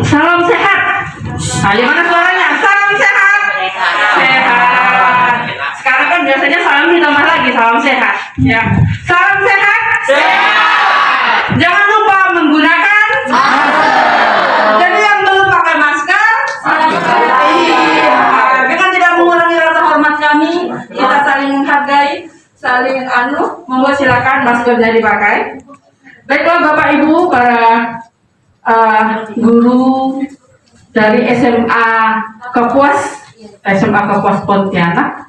Salam sehat. Nah, gimana suaranya? Salam sehat. Sehat. Sekarang kan biasanya salam ditambah lagi salam sehat. Ya. Salam sehat. Sehat. Jangan lupa menggunakan masker. Jadi yang belum pakai masker, iya. Dengan tidak mengurangi rasa hormat kami, kita saling menghargai, saling monggo silakan maskernya dipakai. Baiklah Bapak Ibu, para guru dari SMA Kapuas Pontianak,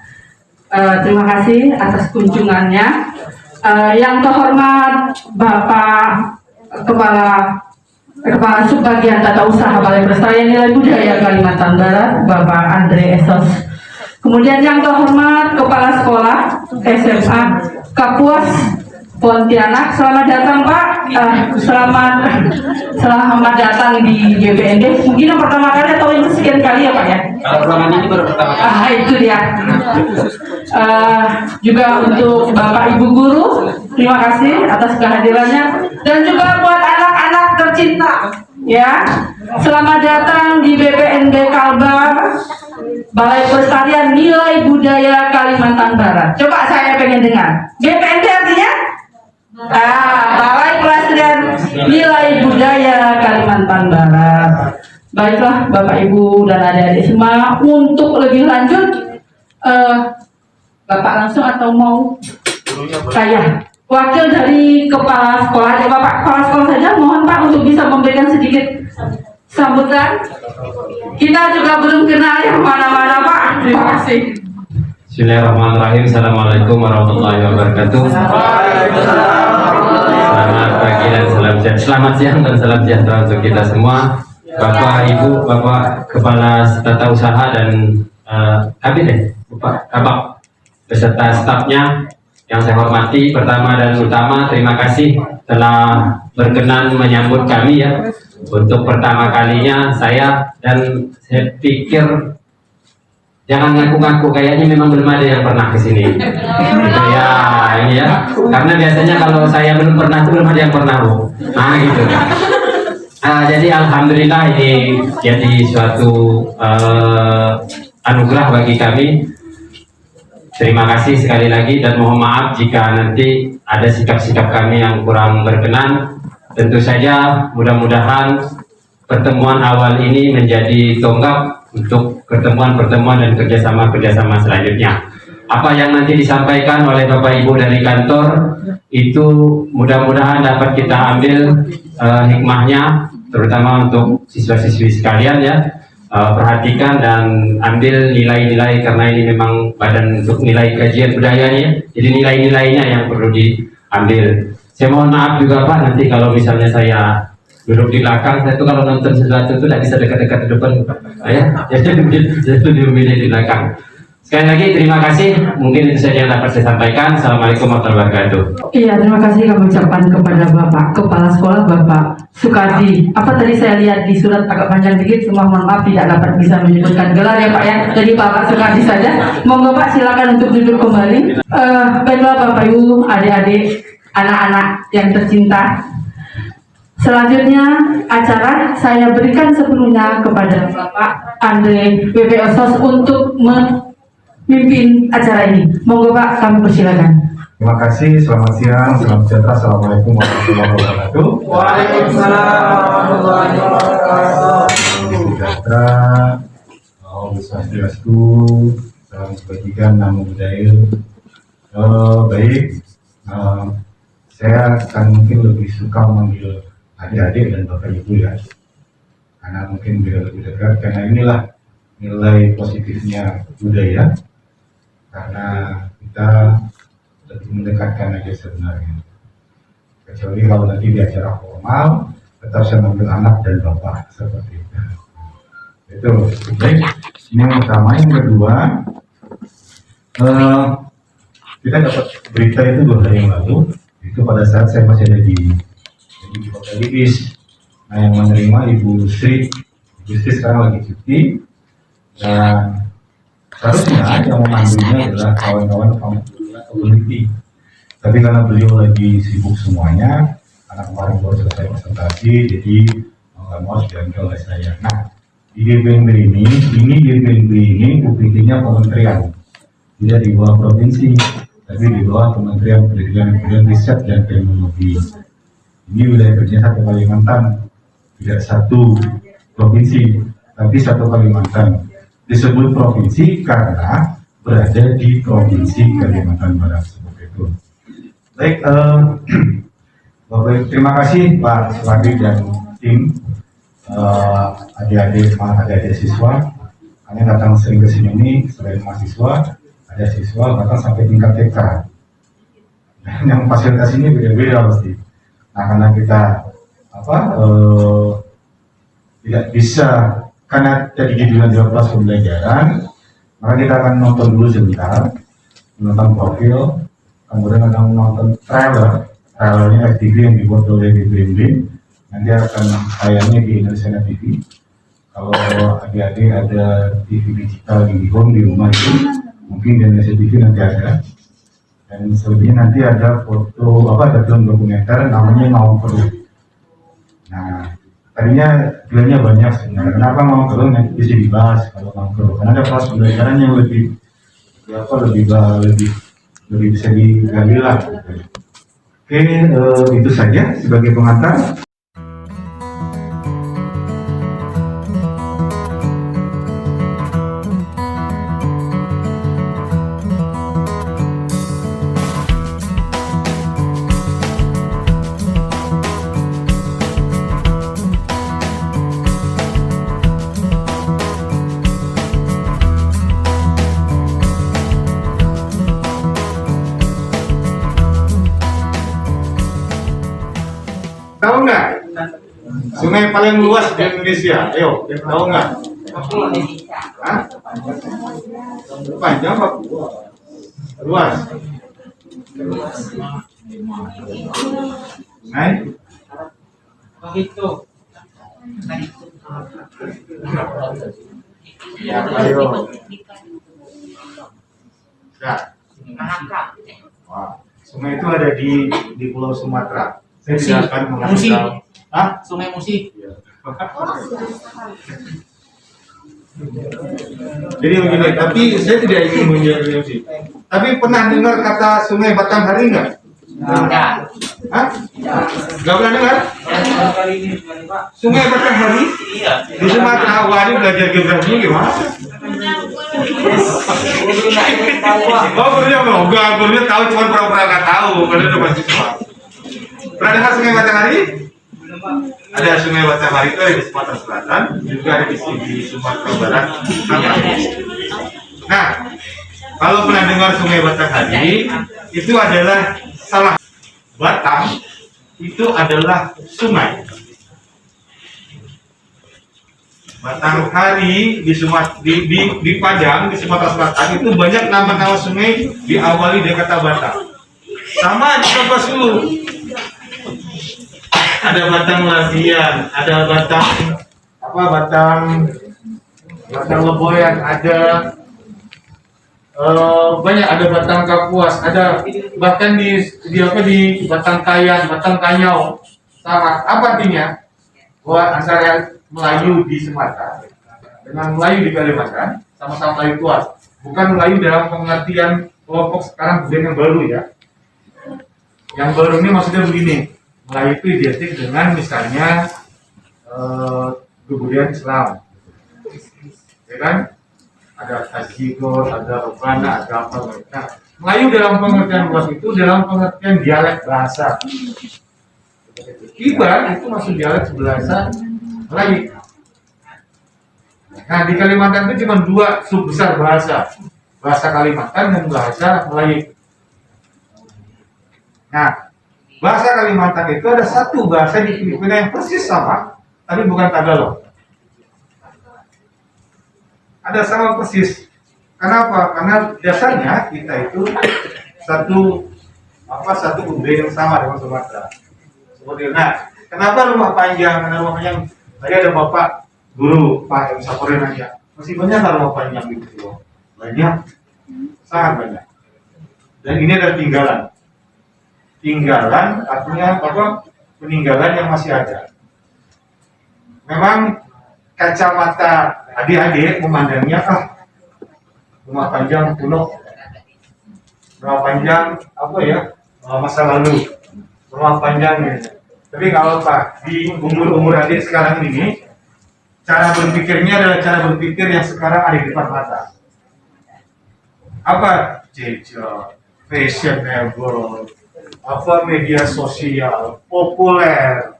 terima kasih atas kunjungannya. Yang terhormat Bapak Kepala Subbagian Tata Usaha Balai Pelestarian Nilai Budaya Kalimantan Barat, Bapak Andre Esos. Kemudian yang terhormat Kepala Sekolah SMA Kapuas Pontianak, selamat datang Pak. Selamat datang di BPND. Mungkin yang pertama kali atau yang sekian kali ya Pak ya? Kalau ruangan ini baru pertama kali. Itu dia. Juga untuk Bapak Ibu guru, terima kasih atas kehadirannya. Dan juga buat anak-anak tercinta, ya. Selamat datang di BPND Kalbar, Balai Pelestarian Nilai Budaya Kalimantan Barat. Coba saya pengen dengar. BPND artinya? Balai Pelestarian Nilai Budaya Kalimantan Barat. Baiklah Bapak Ibu dan adik-adik semua, untuk lebih lanjut Bapak langsung atau mau saya wakil dari kepala sekolah, Bapak kepala sekolah saja, mohon Pak untuk bisa memberikan sedikit sambutan. Kita juga belum kenal yang mana-mana Pak. Terima kasih. Bismillahirrahmanirrahim. Assalamualaikum warahmatullahi wabarakatuh. Selamat pagi dan selamat siang dan salam sejahtera untuk kita semua, Bapak Ibu, Bapak Kepala Tata Usaha dan Bapak Kabak beserta stafnya yang saya hormati. Pertama dan utama, terima kasih telah berkenan menyambut kami ya. Untuk pertama kalinya saya pikir jangan ngaku-ngaku, kayaknya memang belum ada yang pernah ke sini. Gitu ya, ini ya. Karena biasanya kalau saya belum pernah, belum ada yang pernah, Bu. Nah, gitu. Jadi alhamdulillah ini jadi suatu anugerah bagi kami. Terima kasih sekali lagi dan mohon maaf jika nanti ada sikap-sikap kami yang kurang berkenan. Tentu saja mudah-mudahan pertemuan awal ini menjadi tonggak untuk pertemuan-pertemuan dan kerjasama selanjutnya. Apa yang nanti disampaikan oleh Bapak Ibu dari kantor itu mudah-mudahan dapat kita ambil hikmahnya, terutama untuk siswa-siswi sekalian ya. Perhatikan dan ambil nilai-nilai, karena ini memang badan untuk nilai kajian budayanya, jadi nilai-nilainya yang perlu diambil. Saya mohon maaf juga Pak, nanti kalau misalnya saya duduk di belakang, saya tuh kalau nonton sesuatu itu tidak bisa dekat-dekat di depan Pak. Jadi memilih di belakang. Sekali lagi terima kasih, mungkin itu saja yang dapat saya sampaikan. Assalamualaikum warahmatullahi wabarakatuh. Iya, terima kasih kami ucapkan kepada Bapak Kepala Sekolah, Bapak Sukardi. Apa tadi saya lihat di surat agak panjang dikit, semua mohon maaf tidak dapat bisa menyebutkan gelar ya Pak ya. Jadi Bapak Sukardi saja. Monggo Pak, silakan untuk duduk kembali. Baiklah Bapak Ibu, adik-adik, anak-anak yang tercinta. Selanjutnya acara saya berikan sepenuhnya kepada Bapak Andre Esos untuk memimpin acara ini. Monggo Pak, kami persilakan. Terima kasih, selamat siang, salam sejahtera, assalamualaikum warahmatullahi wabarakatuh. Waalaikumsalam warahmatullahi wabarakatuh. Sejahtera, Om Swastiastu, salam kebajikan, namo buddhaya. Baik, saya akan mungkin lebih suka memanggil adik-adik dan bapak ibu ya, karena mungkin biar lebih dekat, karena inilah nilai positifnya budaya, karena kita lebih mendekatkan aja sebenarnya. Kecuali kalau nanti di acara formal tetap saya manggil anak dan bapak seperti itu. Itu baik. Ini yang pertama. Yang kedua, kita dapat berita itu 2 hari yang lalu. Itu pada saat saya masih ada di Kota Lubis. Nah, yang menerima Ibu Sri sekarang lagi cuti, dan seharusnya yang memanggilnya adalah kawan-kawan community. Tapi karena beliau lagi sibuk semuanya, karena kemarin baru selesai presentasi, jadi nggak mau diambil oleh saya. Nah, di DPMB ini UPT-nya kementerian, tidak di bawah provinsi, tapi di bawah Kementerian Pendidikan dan Riset dan Teknologi. Ini wilayah kerja satu Kalimantan, tidak satu provinsi, tapi satu Kalimantan. Disebut provinsi karena berada di provinsi Kalimantan Barat seperti itu. Baik, Bapak, terima kasih Pak Swadi dan tim, adik-adik siswa. Kalian datang sering ke sini ini selain mahasiswa, ada siswa bahkan sampai tingkat TK. Dan yang fasilitas ini beda-beda pasti. Nah, karena kita tidak bisa, karena jadi judulnya 12 pembelajaran, maka kita akan nonton dulu sebentar, menonton profil, kemudian akan menonton trailernya FTV yang dibuat oleh BPMB. Nanti akan tayangnya di Indonesia TV. Kalau adik-adik ada TV digital di home di rumah itu, mungkin di Indonesia TV nanti ada. Dan selebihnya nanti ada ada film dokumenter namanya Mau Perlu. Nah, tadinya filmnya banyak sebenarnya. Kenapa Mau Perlu nanti bisa dibahas kalau Mau Perlu? Karena ada kelas pembelajaran yang lebih bisa digali lah. Oke, itu saja sebagai pengantar. Tahu nggak sungai paling luas di Indonesia? Ayo, tahu nggak? Hah? Panjang apa? Luas. Naik? Begitu. Ya, ayo. Ya. Wah, sungai itu ada di Pulau Sumatera. Saya tidak akan mengasih Musi. tahu. Hah? Sungai Musi. Iya. Jadi begini, tapi saya tidak ingin menjadi sih. Tapi pernah dengar kata Sungai Batanghari nggak? Enggak. Hah? Nggak pernah dengar? Sungai Batanghari di Sumatera. Wah, ini belajar geografinya gimana? Oh, gurunya mau? Enggak, gurunya tahu, cuma pura-pura nggak tahu. Karena udah mahasiswa. Pernah dengar Sungai Batanghari? Ada Sungai Batanghari itu ada di Sumatera Selatan, juga ada di Sumatera Barat. Nah, kalau pernah dengar Sungai Batanghari, itu adalah salah. Batang itu adalah sungai. Batanghari di Padang, di Sumatera Selatan itu banyak nama-nama sungai diawali dari kata Batang. Sama di Kapuasulu. Ada Batang Labian, ada Batang Leboyan, ada banyak, ada Batang Kapuas, ada bahkan di Batang Kayan, Batang Kanyau. Sama apa artinya? Bahwa antara Melayu di Sumatera dengan Melayu di Kalimantan sama-sama Melayu tua. Bukan Melayu dalam pengertian kelompok sekarang budaya yang baru ya. Yang baru ini maksudnya begini, Melayu itu identik dengan misalnya kebudayaan Islam, ya kan? Ada Tajikor, ada Rokana, ada apa mereka. Melayu dalam pengertian luas itu dalam pengertian dialek bahasa. Kibar itu masuk dialek bahasa Melayu. Nah, di Kalimantan itu cuma 2 sub besar bahasa Kalimantan dan bahasa Melayu. Nah, bahasa Kalimantan itu ada satu bahasa di Filipina yang persis sama, tapi bukan Tagalog. ada sama persis. Kenapa? Karena dasarnya kita itu satu budaya yang sama dengan Sumatera. Seperti nah, kenapa rumah panjang? Karena rumah panjang tadi ada bapak guru Pak yang Saporin aja. Masih banyak rumah panjang gitu, banyak, sangat banyak. Dan ini ada tinggalan. Tinggalan artinya apa? Peninggalan yang masih ada. Memang kacamata adik-adik memandangnya rumah panjang kuno, rumah panjang apa ya, masa lalu, rumah panjang gitu. Tapi kalau Pak di umur adik sekarang ini, cara berpikirnya adalah cara berpikir yang sekarang ada di depan mata. Apa? Gadget, fashionable, apa media sosial, popularitas,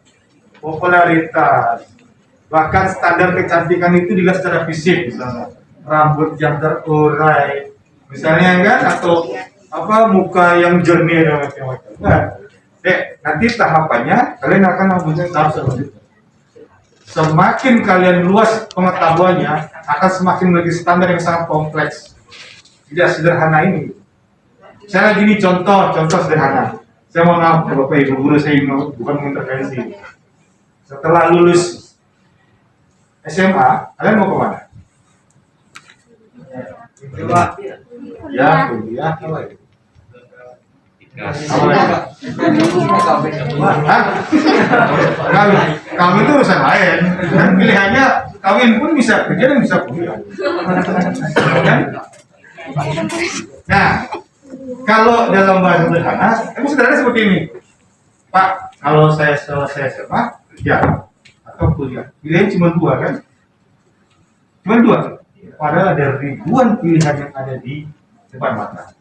bahkan standar kecantikan itu juga secara fisik, misalnya rambut yang terurai, misalnya kan, atau apa muka yang jernih dan macam-macam. Nah, nanti tahapannya kalian akan mempunyai tahap selanjutnya. Semakin kalian luas pengetahuannya, akan semakin memiliki standar yang sangat kompleks. Tidak sederhana ini. Saya gini contoh sederhana. Saya mau maaf Bapak Ibu guru, saya bukan mengintervensi. Setelah lulus SMA, kalian mau kemana? Ya, kuliah apa itu? Kawin itu urusan lain. Dan pilihannya kawin pun bisa kerja dan bisa kuliah. Nah, kalau dalam bahasa sederhana, itu sederhana seperti ini. Pak, kalau saya selesai SMA, kerja atau kuliah, pilihan cuma dua kan? Cuma dua. Padahal ada ribuan pilihan yang ada di depan mata.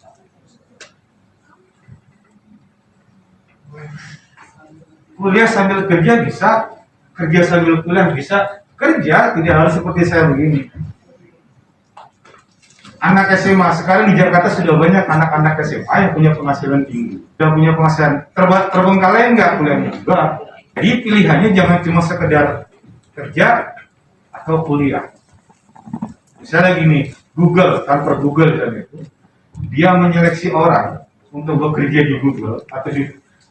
Kuliah sambil kerja bisa, kerja sambil kuliah bisa, kerja tidak harus seperti saya begini. Anak SMA sekarang di Jakarta sudah banyak anak-anak SMA yang punya penghasilan tinggi, sudah punya penghasilan terbengkalai enggak kuliahnya? Enggak. Jadi pilihannya jangan cuma sekedar kerja atau kuliah. Misalnya gini, Google, kantor Google dan itu, dia menyeleksi orang untuk bekerja di Google atau di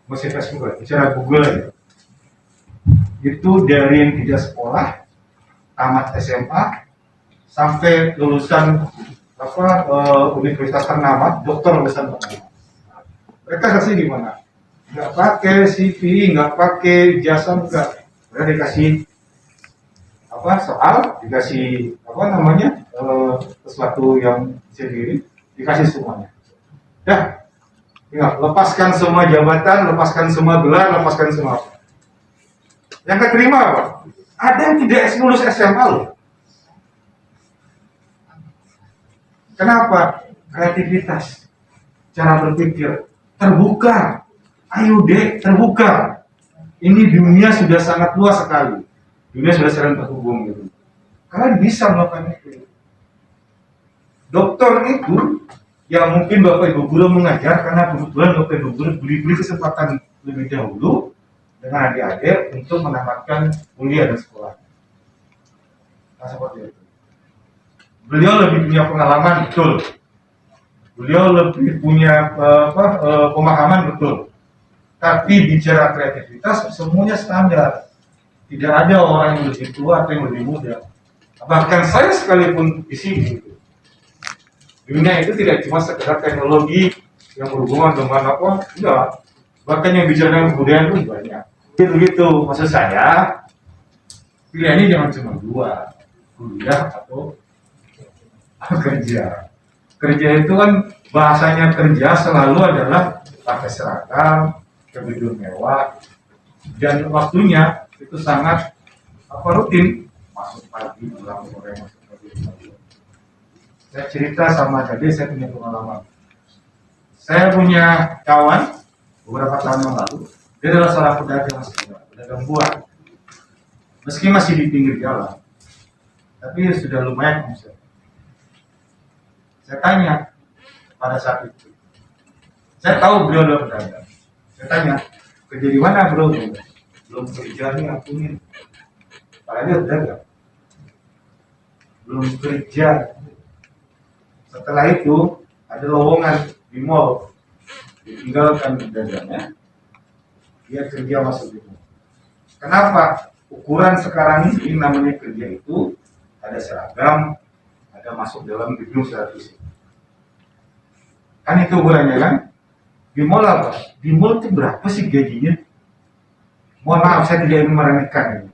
Facebook, bicara Google aja. Itu dari yang tidak sekolah, tamat SMA, sampai lulusan universitas ternama, dokter lulusan ternama. Mereka kasih di mana? Nggak pakai CV, nggak pakai ijazah, nggak. Mereka dikasih soal, dikasih sesuatu yang sendiri, dikasih semuanya. Ya, tinggal lepaskan semua jabatan, lepaskan semua gelar, lepaskan semua. Yang keterima apa? Ada yang tidak lulus SMA loh. Kenapa? Kreativitas, cara berpikir terbuka. Ayo dek, terbuka. Ini dunia sudah sangat luas sekali. Dunia sudah sering terhubung gitu. Kalian bisa melakukan itu. Dokter itu yang mungkin Bapak Ibu guru mengajar karena kebetulan Bapak Ibu guru beri kesempatan lebih dahulu dengan adik-adik untuk menamatkan kuliah dan sekolah. Nah, seperti itu. Beliau lebih punya pengalaman, betul. Beliau lebih punya pemahaman, betul. Tapi bicara kreativitas, semuanya standar. Tidak ada orang yang lebih tua atau yang lebih muda. Bahkan saya sekalipun di sini. Dunia itu tidak cuma sekedar teknologi yang berhubungan dengan apa, enggak. Bahkan yang bicara dengan kebudayaan pun banyak. Begitu, maksud saya, pilihannya jangan cuma dua, kuliah atau kerja. Kerja itu kan bahasanya kerja selalu adalah pakai seragam, gedung mewah, dan waktunya itu sangat rutin, masuk pagi, pulang sore, masuk pagi, pulang sore. Saya cerita sama tadi, saya punya pengalaman. Saya punya kawan beberapa tahun yang lalu, dia adalah seorang pedagang buah. Meski masih di pinggir jalan, tapi sudah lumayan omset. Saya tanya pada saat itu, saya tahu beliau adalah pedagang. Saya tanya, kerja di mana bro? Belum kerja nih, aku nih. Padahal dia pedagang. belum kerja. Setelah itu ada lowongan di mall, ditinggalkan dagangnya, dia kerja masuk di mall. Kenapa? Ukuran sekarang ini namanya kerja itu ada seragam, ada masuk dalam gedung secara fisik. Kan itu ukurannya kan? Di mall apa? Di mall itu berapa sih gajinya? Mohon maaf, saya tidak ingin meremehkan ini.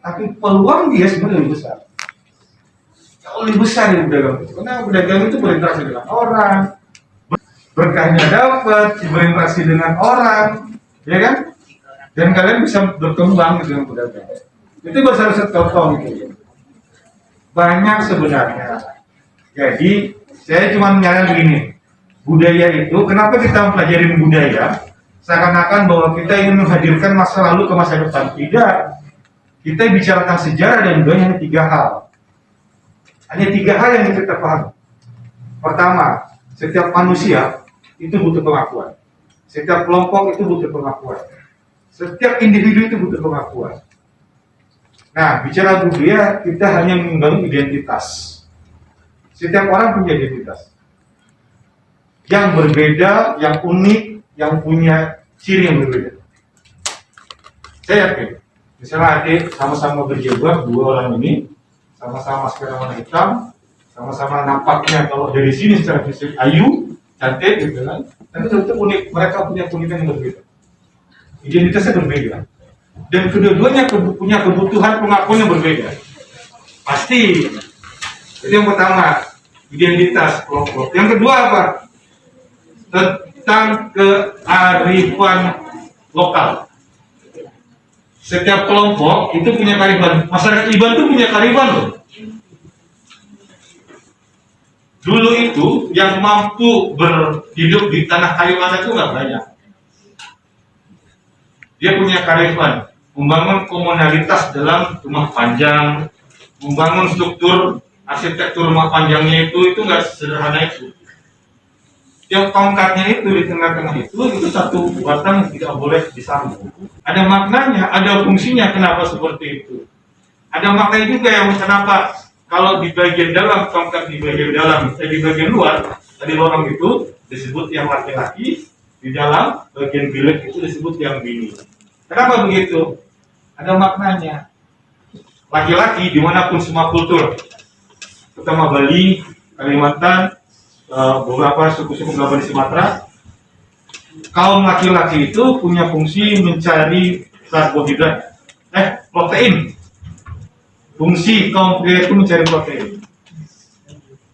Tapi peluang dia sebenarnya lebih besar. Jauh lebih besar di pedagang itu. Karena pedagang itu berinteraksi dengan orang, berkahnya dapat, berinteraksi dengan orang, ya kan? Dan kalian bisa berkembang dengan pedagang. Itu baru salah satu contoh gitu. Banyak sebenarnya. Jadi saya cuma menyarankan begini. Budaya itu, kenapa kita mempelajari budaya? Seakan-akan bahwa kita ingin menghadirkan masa lalu ke masa depan. Tidak. Kita bicara tentang sejarah dan budaya hanya 3 hal. Hanya 3 hal yang kita pahami. Pertama, setiap manusia itu butuh pengakuan. Setiap kelompok itu butuh pengakuan. Setiap individu itu butuh pengakuan. Nah, bicara budaya, kita hanya membangun identitas. Setiap orang punya identitas. Yang berbeda, yang unik, yang punya ciri yang berbeda. Saya yakin, misalnya adik sama-sama berjilbab, 2 orang ini, sama-sama masker warna hitam, sama-sama nampaknya kalau dari sini secara fisik ayu, cantik gitu kan. Tapi itu unik, mereka punya keunikan yang berbeda. Identitasnya berbeda. Dan kedua-duanya punya kebutuhan pengakuan yang berbeda. Pasti. Itu yang pertama, identitas kelompok. Yang kedua apa? Tentang kearifan lokal. Setiap kelompok itu punya kearifan. Masyarakat Iban itu punya kearifan loh. Dulu itu yang mampu berhidup di tanah kayu mana itu nggak banyak. Dia punya kearifan, membangun komunalitas dalam rumah panjang, membangun struktur arsitektur rumah panjangnya itu nggak sederhana itu. Yang tongkatnya itu di tengah-tengah itu satu batang yang tidak boleh disambung. Ada maknanya, ada fungsinya kenapa seperti itu. Ada maknanya juga yang kenapa kalau di bagian dalam tongkat di bagian dalam, di bagian luar, tadi lorong itu disebut yang laki-laki, di dalam bagian bilik itu disebut yang bini. Kenapa begitu? Ada maknanya. Laki-laki dimanapun semua kultur, terutama Bali, Kalimantan, beberapa suku-suku Belaban di Sumatera, kaum laki-laki itu punya fungsi mencari karbohidrat, protein. Fungsi kaum pria itu mencari protein.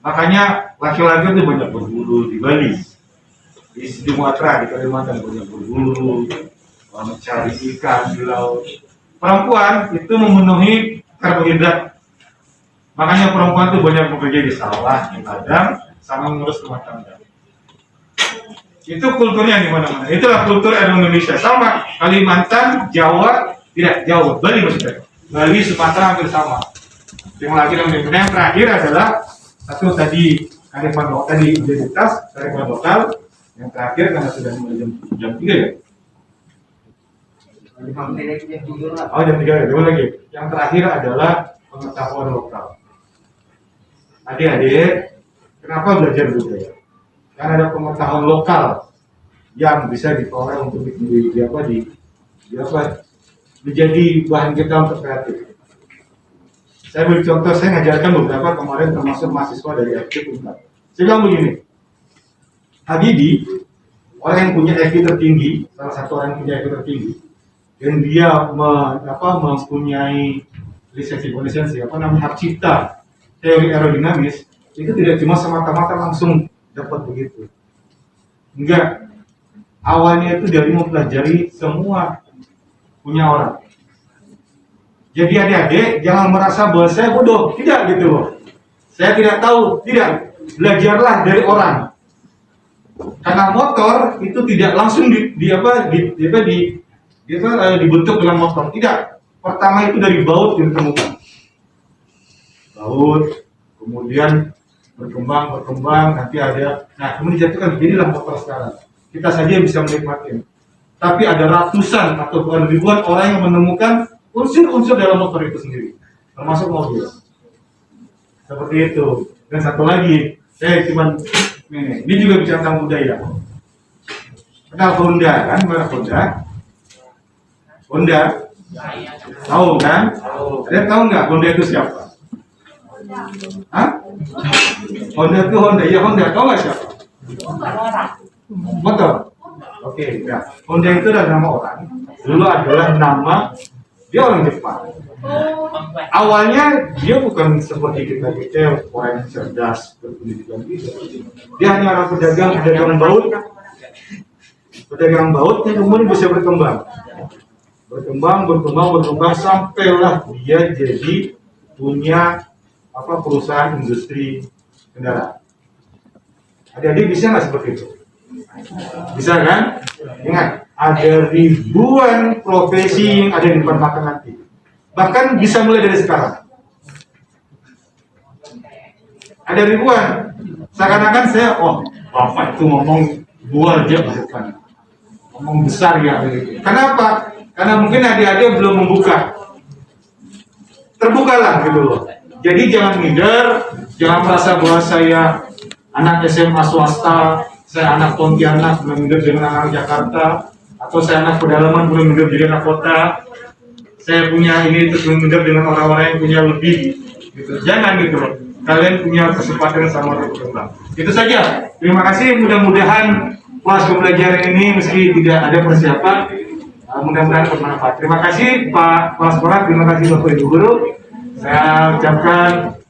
Makanya laki-laki itu banyak berburu di Bali, di Sumatera, di Kalimantan banyak berburu, mencari ikan di laut. Perempuan itu memenuhi karbohidrat. Makanya perempuan itu banyak bekerja di sawah, di ladang, sama mengurus rumah tangga. Itu kulturnya di mana-mana. Itulah kultur Indonesia. Sama Kalimantan, Jawa, tidak Jawa, Bali maksudnya. Bali, Sumatera hampir sama. Yang lagi yang terakhir adalah satu tadi kearifan lokal, tadi identitas kearifan lokal. Yang terakhir karena sudah jam 3 ya. Oh jam 3 ya, dulu lagi. Yang terakhir adalah pengetahuan lokal. Adik-adik, kenapa belajar budaya? Karena ada pengetahuan lokal yang bisa diperoleh untuk menjadi bahan kita untuk kreatif. Saya beri contoh, saya ngajarkan beberapa kemarin termasuk mahasiswa dari FK Unpad. Saya bilang begini, Habibie, orang yang punya IQ tertinggi, salah satu orang yang punya IQ tertinggi, dan dia mempunyai lisensi hak cipta teori aerodinamis, itu tidak cuma semata-mata langsung dapat begitu. Enggak, awalnya itu dari mempelajari semua punya orang. Jadi adik-adik jangan merasa bahwa saya bodoh, tidak gitu loh. Saya tidak tahu, tidak. Belajarlah dari orang. Karena motor itu tidak langsung dibentuk dengan motor, tidak. Pertama itu dari baut yang ditemukan. Baut, kemudian berkembang, nanti ada. Nah, kemudian dijatuhkan, jadilah motor sekarang. Kita saja bisa menikmati. Tapi ada ratusan atau ribuan orang yang menemukan unsur-unsur dalam motor itu sendiri, termasuk mobil. Seperti itu. Dan satu lagi, saya cuman ini juga bicara tentang budaya. Kenal Honda kan, merek Honda. Honda, tahu kan? Ada tahu nggak Honda itu siapa? Hah? Honda itu Honda, ya Honda, tahu nggak siapa? Motor. Oke, ya. Honda itu adalah nama orang. Dulu adalah nama dia orang Jepang. Awalnya dia bukan seperti kita orang yang cerdas berpendidikan gitu. Dia hanya orang pedagang baut. Pedagang baut yang kemudian bisa berkembang sampailah dia jadi punya perusahaan industri kendaraan. Adik-adik bisa nggak seperti itu? Bisa kan? Ingat, ada ribuan profesi yang ada di depan mata nanti. Bahkan bisa mulai dari sekarang. Ada ribuan. Seakan-akan saya, Bapak itu ngomong luar aja bukan. Ngomong besar ya. Kenapa? Karena mungkin adik-adik belum membuka. Terbukalah gitu loh. Jadi jangan minder, jangan merasa bahwa saya anak SMA swasta, saya anak Pontianak belum minder dengan anak Jakarta, atau saya anak pedalaman belum minder jadi anak kota. Saya punya ini terus minder dengan orang-orang yang punya lebih gitu. Jangan gitu loh. Kalian punya kesempatan sama berkembang. Itu saja. Terima kasih. Mudah-mudahan kelas pembelajaran ini meski tidak ada persiapan, mudah-mudahan bermanfaat. Terima kasih Pak Kepala Sekolah. Terima kasih Bapak Ibu Guru. Saya ucapkan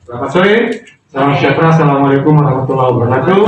selamat sore. Salam sejahtera. Assalamualaikum warahmatullahi wabarakatuh.